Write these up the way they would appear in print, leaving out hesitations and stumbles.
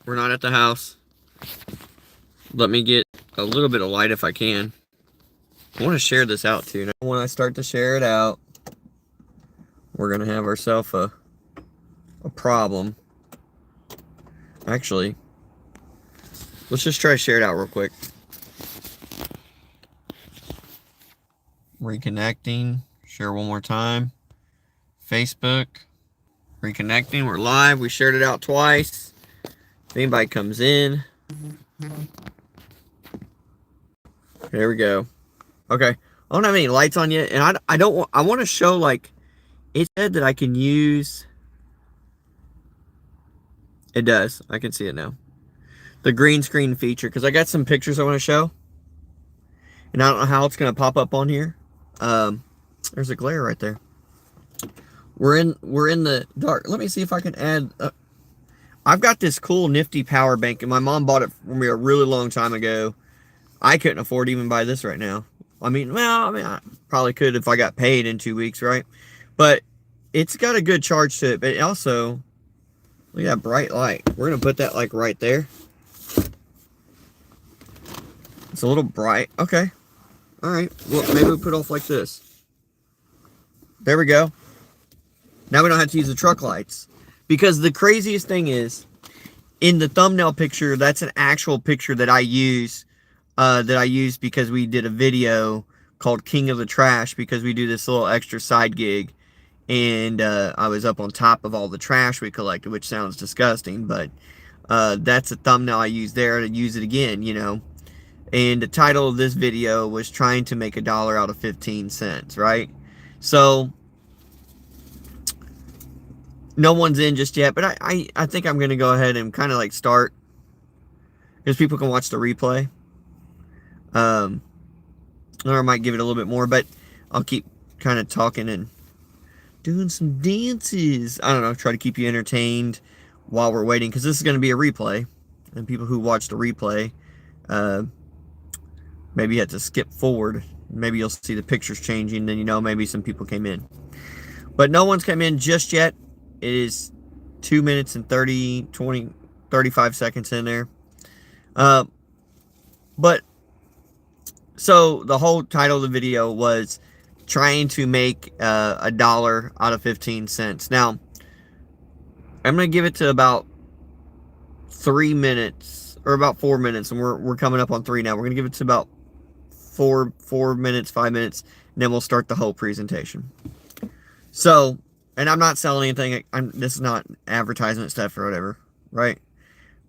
We're not at the house. Let me get a little bit of light if I can. I want to share this out too. Now, when I start to share it out, we're going to have ourselves a problem. Actually, let's just try to share it out real quick. Reconnecting. Share one more time. Facebook. Reconnecting. We're live. We shared it out twice. If anybody comes in. There we go. Okay. I don't have any lights on yet. And I don't want, I want to show, like, it said that I can use. It does. I can see it now. The green screen feature. Because I got some pictures I want to show. And I don't know how it's going to pop up on here. There's a glare right there. We're in the dark. Let me see if I can add. I've got this cool nifty power bank, and my mom bought it for me a really long time ago. I couldn't afford to even buy this right now. I mean, I probably could if I got paid in 2 weeks, right? But it's got a good charge to it. But also, look at that bright light. We're gonna put that like right there. It's a little bright. Okay. All right. Well, maybe we'll put off like this. There we go. Now we don't have to use the truck lights. Because the craziest thing is, in the thumbnail picture, that's an actual picture that I use. Because we did a video called King of the Trash, because we do this little extra side gig. And I was up on top of all the trash we collected, which sounds disgusting. But that's a thumbnail I used there to use it again, you know. And the title of this video was trying to make $1 out of 15 cents, right? So, no one's in just yet, but I think I'm going to go ahead and kind of like start, because people can watch the replay. Or I might give it a little bit more, but I'll keep kind of talking and doing some dances. I don't know, try to keep you entertained while we're waiting, because this is going to be a replay. And people who watch the replay, maybe you have to skip forward. Maybe you'll see the pictures changing, then you know maybe some people came in. But no one's come in just yet. It is 2 minutes and 35 seconds in there. But, so the whole title of the video was trying to make $1 out of 15 cents. Now, I'm going to give it to about 3 minutes, or about 4 minutes, and we're coming up on 3 now. We're going to give it to about 4 minutes, 5 minutes, and then we'll start the whole presentation. So, and I'm not selling anything. This is not advertisement stuff or whatever, right?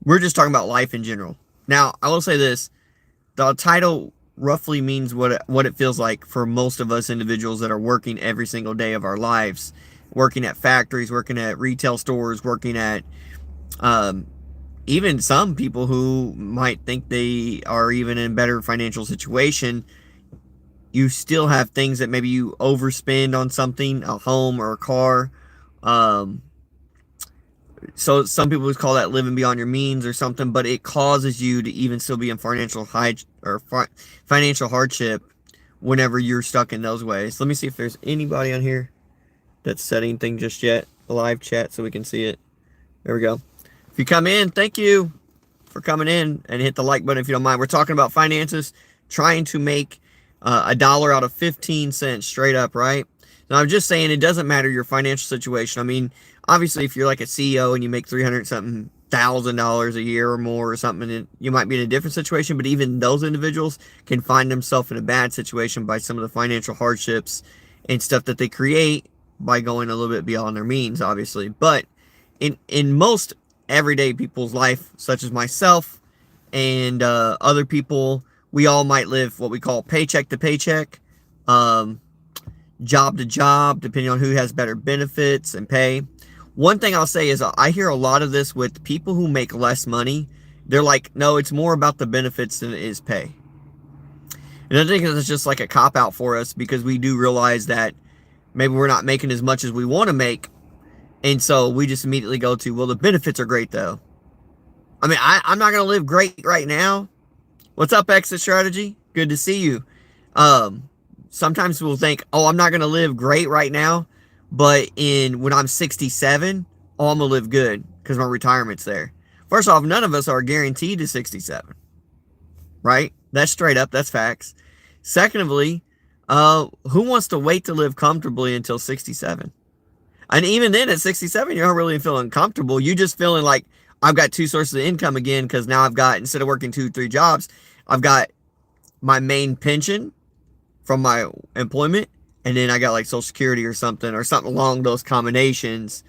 We're just talking about life in general. Now, I will say this. The title roughly means what it feels like for most of us individuals that are working every single day of our lives. Working at factories, working at retail stores, working at even some people who might think they are even in a better financial situation. You still have things that maybe you overspend on something, a home or a car. So some people would call that living beyond your means or something, but it causes you to even still be in financial hardship whenever you're stuck in those ways. Let me see if there's anybody on here that's said anything just yet. A live chat so we can see it. There we go. If you come in, thank you for coming in, and hit the like button if you don't mind. We're talking about finances, trying to make $1 out of 15 cents straight up, right? Now, I'm just saying, it doesn't matter your financial situation. I mean, obviously, if you're like a CEO and you make $300-something thousand a year or more or something, you might be in a different situation. But even those individuals can find themselves in a bad situation by some of the financial hardships and stuff that they create by going a little bit beyond their means, obviously. But in most everyday people's life, such as myself and other people, we all might live what we call paycheck to paycheck, job to job, depending on who has better benefits and pay. One thing I'll say is I hear a lot of this with people who make less money. They're like, no, it's more about the benefits than it is pay. And I think that's just like a cop-out for us, because we do realize that maybe we're not making as much as we want to make. And so we just immediately go to, well, the benefits are great, though. I mean, I'm not going to live great right now. What's up, Exit Strategy? Good to see you. Sometimes we'll think, oh, I'm not going to live great right now, but when I'm 67, oh, I'm going to live good because my retirement's there. First off, none of us are guaranteed to 67, right? That's straight up. That's facts. Secondly, who wants to wait to live comfortably until 67? And even then at 67, you're not really feeling comfortable. You just feeling like I've got two sources of income again, because now I've got, instead of working 2-3 jobs, I've got my main pension from my employment, and then I got like Social Security or something along those combinations,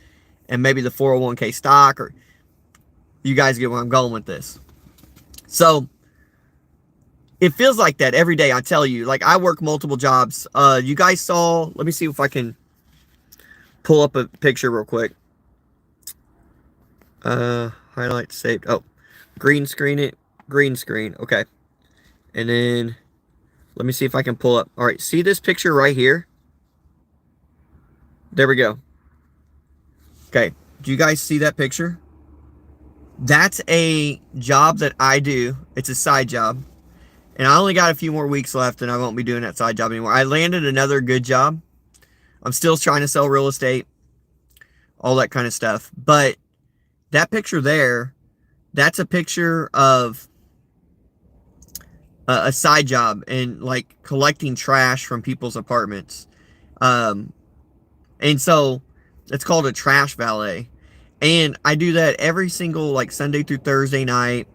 and maybe the 401k stock, or you guys get where I'm going with this. So it feels like that every day. I tell you, like, I work multiple jobs. You guys saw, let me see if I can pull up a picture real quick. Highlight saved. Oh, green screen it. Green screen. Okay. And then let me see if I can pull up. All right. See this picture right here? There we go. Okay. Do you guys see that picture? That's a job that I do. It's a side job. And I only got a few more weeks left, and I won't be doing that side job anymore. I landed another good job. I'm still trying to sell real estate, all that kind of stuff. But that picture there, that's a picture of a side job and like collecting trash from people's apartments. And so it's called a trash valet. And I do that every single like Sunday through Thursday night.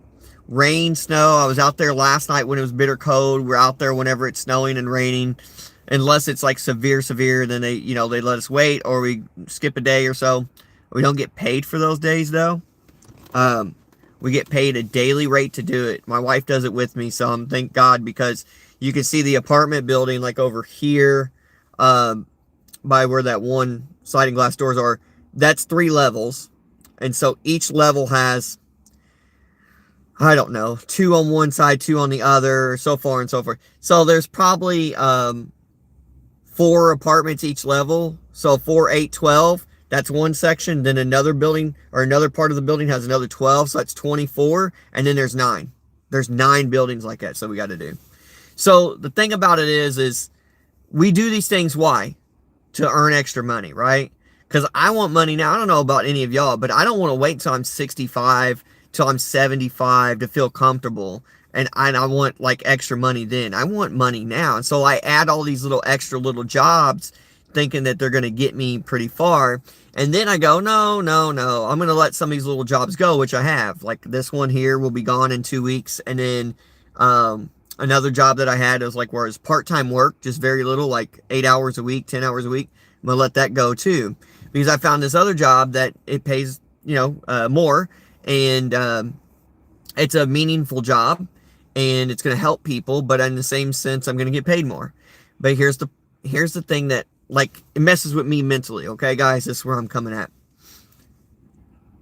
Rain, snow. I was out there last night when it was bitter cold. We're out there whenever it's snowing and raining. Unless it's like severe, then they let us wait, or we skip a day or so. We don't get paid for those days though. We get paid a daily rate to do it. My wife does it with me, so thank God, because you can see the apartment building like over here, by where that one sliding glass doors are. That's 3 levels, and so each level has, I don't know, 2 on one side, 2 on the other, so far and so forth. So there's probably 4 apartments each level. So 4, 8, 12. That's one section. Then another building or another part of the building has another 12. So that's 24. And then there's 9. There's 9 buildings like that. So we got to do. So the thing about it is we do these things. Why? To earn extra money, right? Because I want money now. I don't know about any of y'all, but I don't want to wait till I'm 65, till I'm 75 to feel comfortable. And I want like extra money then. I want money now. And so I add all these little extra little jobs thinking that they're going to get me pretty far. And then I go, no. I'm going to let some of these little jobs go, which I have. Like this one here will be gone in 2 weeks. And then another job that I had was like where it's part-time work, just very little, like 8 hours a week, 10 hours a week. I'm going to let that go too. Because I found this other job that it pays, more. And it's a meaningful job. And it's going to help people, but in the same sense, I'm going to get paid more. But here's the thing that, like, it messes with me mentally. Okay, guys, this is where I'm coming at.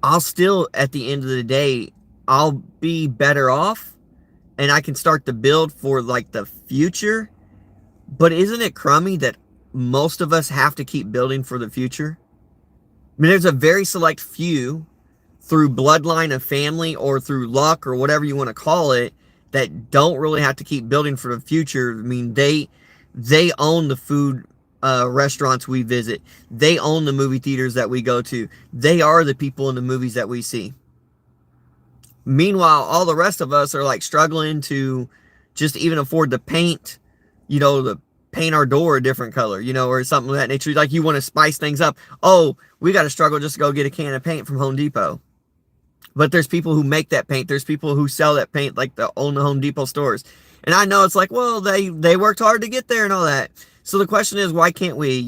I'll still, at the end of the day, I'll be better off, and I can start to build for like the future. But isn't it crummy that most of us have to keep building for the future? I mean, there's a very select few through bloodline of family or through luck or whatever you want to call it, that don't really have to keep building for the future. I mean, they own the food restaurants we visit. They own the movie theaters that we go to. They are the people in the movies that we see. Meanwhile, all the rest of us are like struggling to just even afford to paint, to paint our door a different color, or something of that nature. Like you want to spice things up. Oh, we got to struggle just to go get a can of paint from Home Depot. But there's people who make that paint. There's people who sell that paint, like own the Home Depot stores. And I know it's like, well, they worked hard to get there and all that. So the question is, why can't we,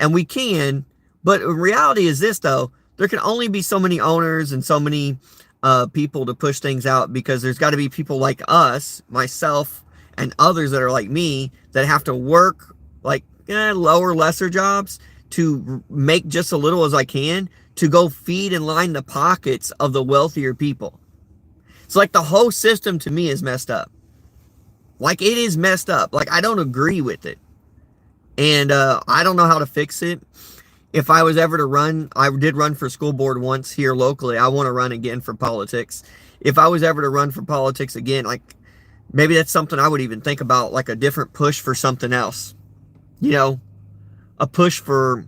And we can. But reality is this, though. There can only be so many owners and so many people to push things out, because there's got to be people like us, myself, and others that are like me that have to work like lower, lesser jobs to make just a little as I can to go feed and line the pockets of the wealthier people. It's like the whole system to me is messed up. Like it is messed up. Like I don't agree with it. And I don't know how to fix it. If I was ever to run, I did run for school board once here locally. I want to run again for politics. If I was ever to run for politics again, like maybe that's something I would even think about, like a different push for something else. A push for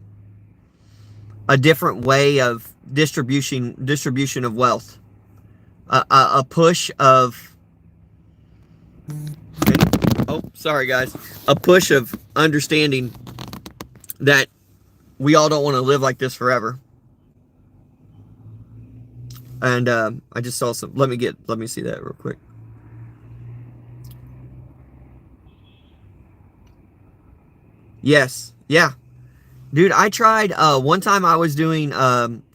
a different way of distribution of wealth. a push of, oh, sorry guys, a push of understanding that we all don't want to live like this forever. And I just saw some, let me see that real quick. Yes, yeah. Dude, I tried, one time I was doing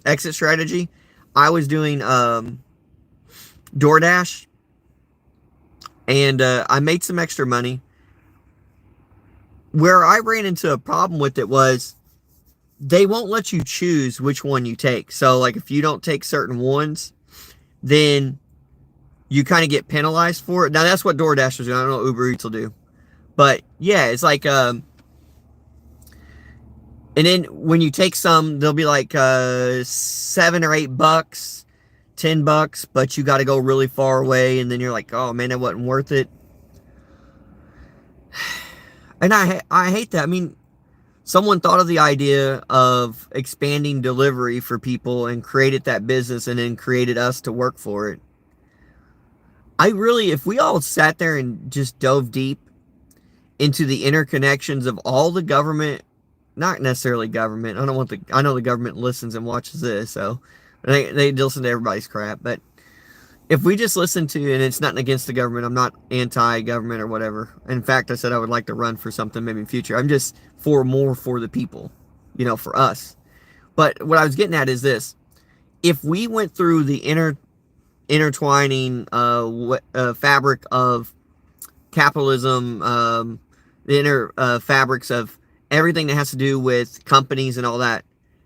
exit strategy. I was doing DoorDash, and I made some extra money. Where I ran into a problem with it was they won't let you choose which one you take. So like if you don't take certain ones, then you kind of get penalized for it. Now that's what DoorDash was doing. I don't know what Uber Eats will do. But yeah, it's like and then when you take some, they'll be like $7 or $8, $10, but you got to go really far away, and then you're like, oh man, that wasn't worth it. And I hate that. I mean, someone thought of the idea of expanding delivery for people and created that business and then created us to work for it. If we all sat there and just dove deep into the interconnections of all the government, not necessarily government. I know the government listens and watches this, so they listen to everybody's crap. But if we just listen to, and it's nothing against the government, I'm not anti-government or whatever. In fact, I said I would like to run for something maybe in the future. I'm just for more for the people, for us. But what I was getting at is this: if we went through the intertwining fabric of capitalism, the inner fabrics of everything that has to do with companies and all that,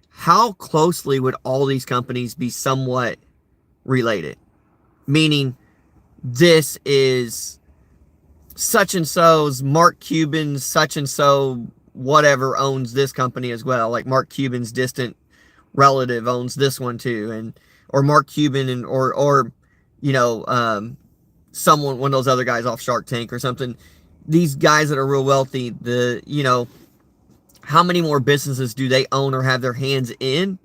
how closely would all these companies be somewhat related? Meaning, this is such and so's, Mark Cuban's such and so whatever owns this company as well. Like Mark Cuban's distant relative owns this one too, or Mark Cuban or someone, one of those other guys off Shark Tank or something. These guys that are real wealthy, how many more businesses do they own or have their hands in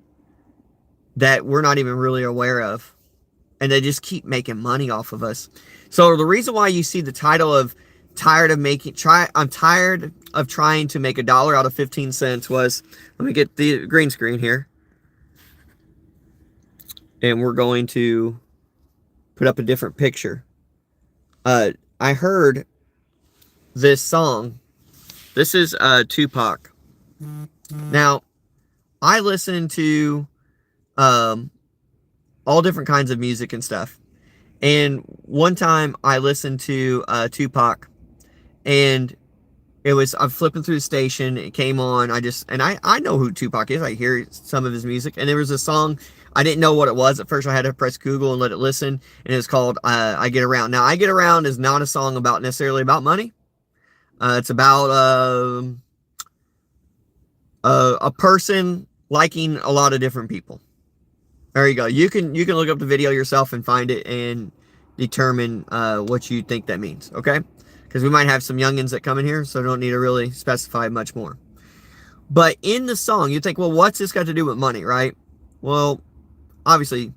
that we're not even really aware of? And they just keep making money off of us. So the reason why you see the title of I'm tired of trying to make $1 out of 15 cents was, let me get the green screen here. And we're going to put up a different picture. I heard this song. This is Tupac. Now, I listen to all different kinds of music and stuff. And one time I listened to Tupac, and I'm flipping through the station, it came on, I know who Tupac is, I hear some of his music, and there was a song, I didn't know what it was at first. I had to press Google and let it listen, and it was called I Get Around. Now, I Get Around is not a song necessarily about money. It's about a person liking a lot of different people. There you go. You can look up the video yourself and find it and determine what you think that means, okay? Because we might have some youngins that come in here, so I don't need to really specify much more. But in the song, you think, well, what's this got to do with money, right? Well, obviously,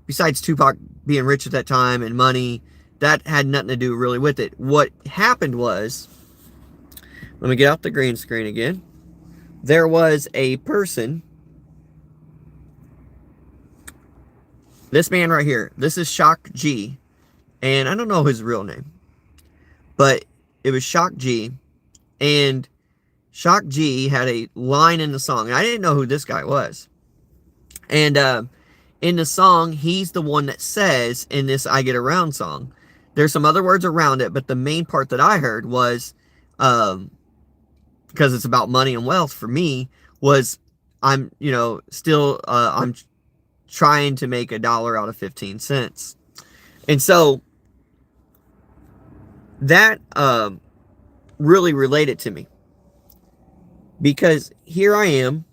besides Tupac being rich at that time and money, that had nothing to do really with it. What happened was, let me get out the green screen again. There was a person, this man right here, this is Shock G, and I don't know his real name, but it was Shock G, and Shock G had a line in the song, and I didn't know who this guy was. And in the song, he's the one that says, in this I Get Around song, there's some other words around it, but the main part that I heard was, because it's about money and wealth for me, was I'm trying to make $1 out of 15 cents. And so that really related to me, because here I am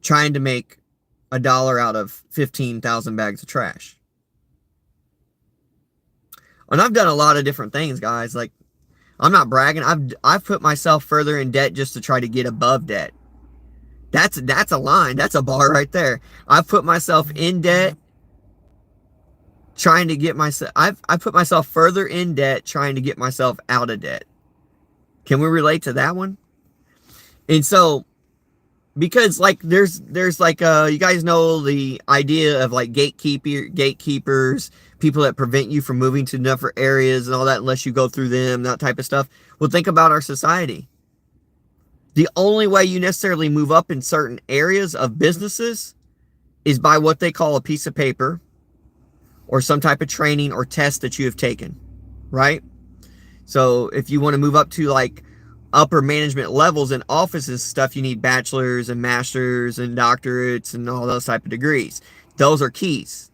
trying to make $1 out of 15,000 bags of trash. And I've done a lot of different things, guys. Like, I'm not bragging. I've put myself further in debt just to try to get above debt. That's a line. That's a bar right there. I've put myself in debt trying to get myself, I put myself further in debt trying to get myself out of debt. Can we relate to that one? And so, because like there's like you guys know the idea of like gatekeepers, people that prevent you from moving to different areas and all that unless you go through them, that type of stuff. Well, think about our society. The only way you necessarily move up in certain areas of businesses is by what they call a piece of paper or some type of training or test that you have taken, right? So if you want to move up to like upper management levels in offices and stuff, you need bachelor's and master's and doctorates and all those type of degrees. Those are keys.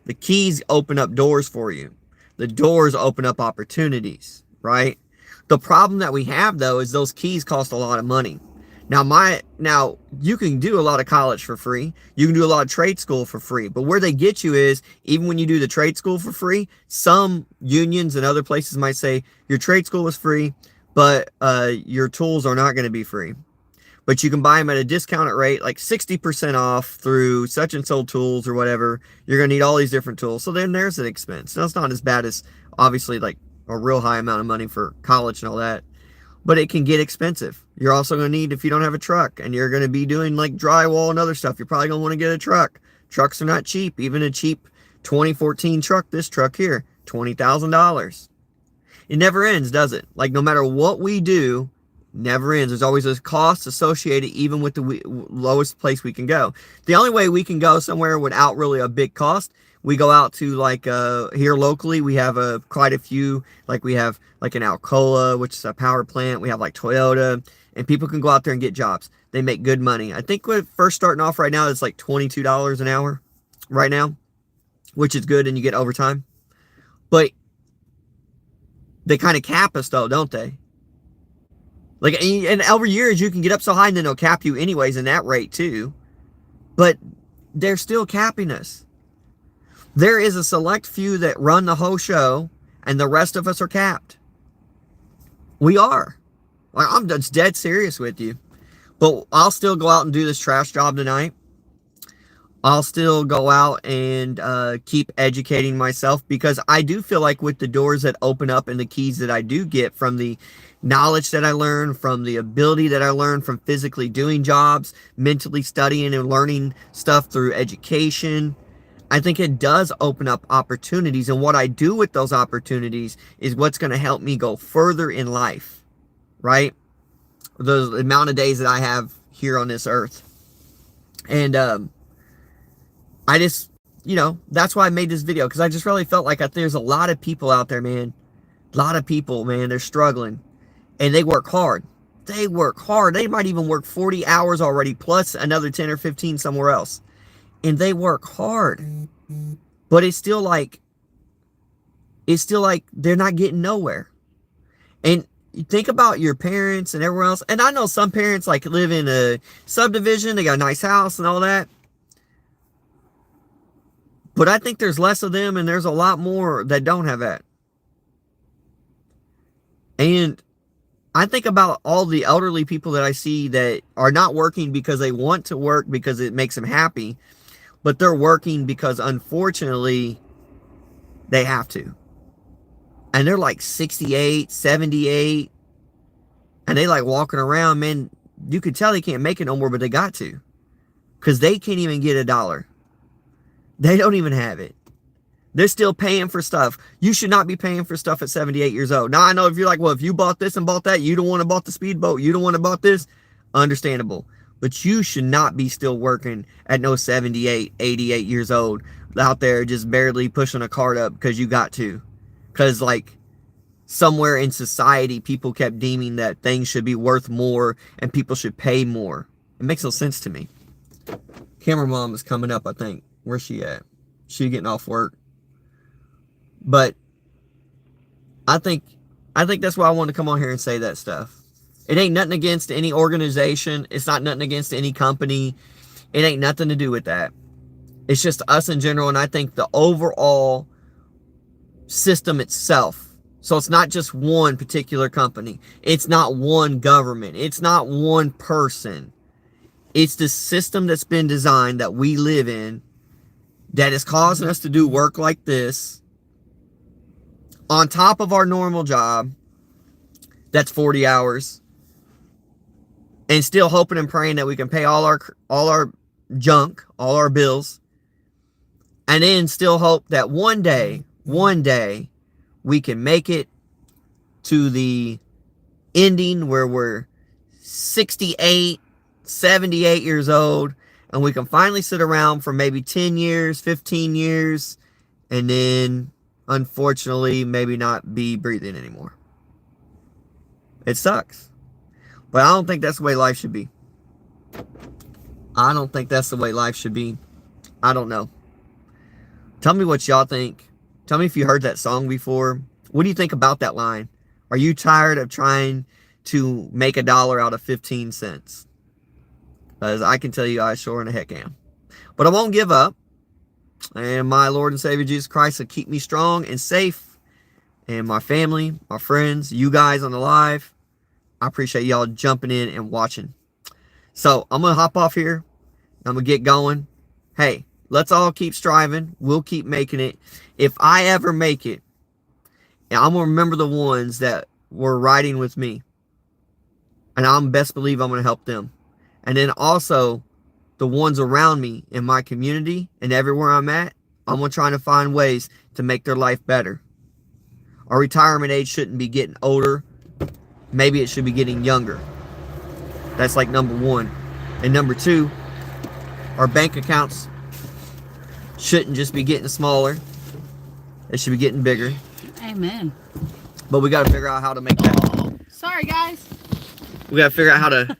The keys open up doors for you. The doors open up opportunities, right? The problem that we have though is those keys cost a lot of money. Now you can do a lot of college for free. You can do a lot of trade school for free. But where they get you is, even when you do the trade school for free, some unions and other places might say your trade school is free, but your tools are not going to be free. But you can buy them at a discounted rate, like 60% off through such and so tools or whatever. You're going to need all these different tools. So then there's an expense. Now it's not as bad as obviously like a real high amount of money for college and all that. But it can get expensive. You're also going to need, if you don't have a truck and you're going to be doing like drywall and other stuff, you're probably going to want to get a truck. Trucks are not cheap. Even a cheap 2014 truck, this truck here, $20,000. It never ends, does it? Like no matter what we do, never ends. There's always a cost associated even with the lowest place we can go. The only way we can go somewhere without really a big cost, we go out to like here locally, we have quite a few, like we have like an Alcoa, which is a power plant. We have like Toyota, and people can go out there and get jobs. They make good money. I think we're first starting off right now, it's like $22 an hour right now, which is good, and you get overtime. But they kind of cap us though, don't they? Like, and over years you can get up so high and then they'll cap you anyways in that rate too. But they're still capping us. There is a select few that run the whole show and the rest of us are capped. We are. Like, I'm just dead serious with you. But I'll still go out and do this trash job tonight. I'll still go out and keep educating myself, because I do feel like with the doors that open up and the keys that I do get from the knowledge that I learn, from the ability that I learn from physically doing jobs, mentally studying and learning stuff through education, I think it does open up opportunities. And what I do with those opportunities is what's going to help me go further in life, right? The amount of days that I have here on this earth. And I just, that's why I made this video, because I just really felt like there's a lot of people out there, man. A lot of people, man, they're struggling. And they work hard. They work hard. They might even work 40 hours already, plus another 10 or 15 somewhere else. And they work hard. But it's still like they're not getting nowhere. And you think about your parents and everyone else. And I know some parents like live in a subdivision. They got a nice house and all that. But I think there's less of them, and there's a lot more that don't have that. And I think about all the elderly people that I see that are not working because they want to work because it makes them happy, but they're working because unfortunately they have to. And they're like 68, 78, and they like walking around, man. You could tell they can't make it no more, but they got to, because they can't even get $1. They don't even have it. They're still paying for stuff. You should not be paying for stuff at 78 years old. Now, I know if you're like, well, if you bought this and bought that, you don't want to bought the speedboat, you don't want to bought this, understandable. But you should not be still working at no 78, 88 years old out there just barely pushing a cart up because you got to. Because, like, somewhere in society, people kept deeming that things should be worth more and people should pay more. It makes no sense to me. Camera mom is coming up, I think. Where's she at? She getting off work. But I think that's why I want to come on here and say that stuff. It ain't nothing against any organization. It's not nothing against any company. It ain't nothing to do with that. It's just us in general, and I think the overall system itself. So it's not just one particular company. It's not one government. It's not one person. It's the system that's been designed that we live in that is causing us to do work like this on top of our normal job that's 40 hours, and still hoping and praying that we can pay all our junk, all our bills, and then still hope that one day we can make it to the ending where we're 68, 78 years old, and we can finally sit around for maybe 10 years, 15 years, and then unfortunately maybe not be breathing anymore. It sucks. But I don't think that's the way life should be. I don't think that's the way life should be. I don't know. Tell me what y'all think. Tell me if you heard that song before. What do you think about that line? Are you tired of trying to make $1 out of 15 cents? Because I can tell you I sure in the heck am. But I won't give up. And my Lord and Savior Jesus Christ will keep me strong and safe. And my family, my friends, you guys on the live, I appreciate y'all jumping in and watching. So I'm going to hop off here. I'm going to get going. Hey, let's all keep striving. We'll keep making it. If I ever make it, I'm going to remember the ones that were riding with me. And I'm best believe I'm going to help them. And then also the ones around me in my community and everywhere I'm at, I'm going to try to find ways to make their life better. Our retirement age shouldn't be getting older. Maybe it should be getting younger. That's like number one. And number two, our bank accounts shouldn't just be getting smaller. It should be getting bigger. Amen. But we got to figure out how to make that. Sorry, guys. We got to figure out how to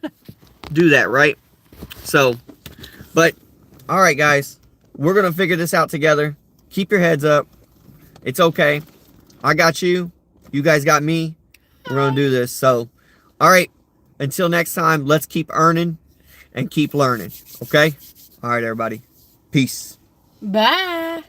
do that, right? So, but, all right, guys. We're going to figure this out together. Keep your heads up. It's okay. I got you. You guys got me. We're going to do this. So, all right. Until next time, let's keep earning and keep learning. Okay? All right, everybody. Peace. Bye.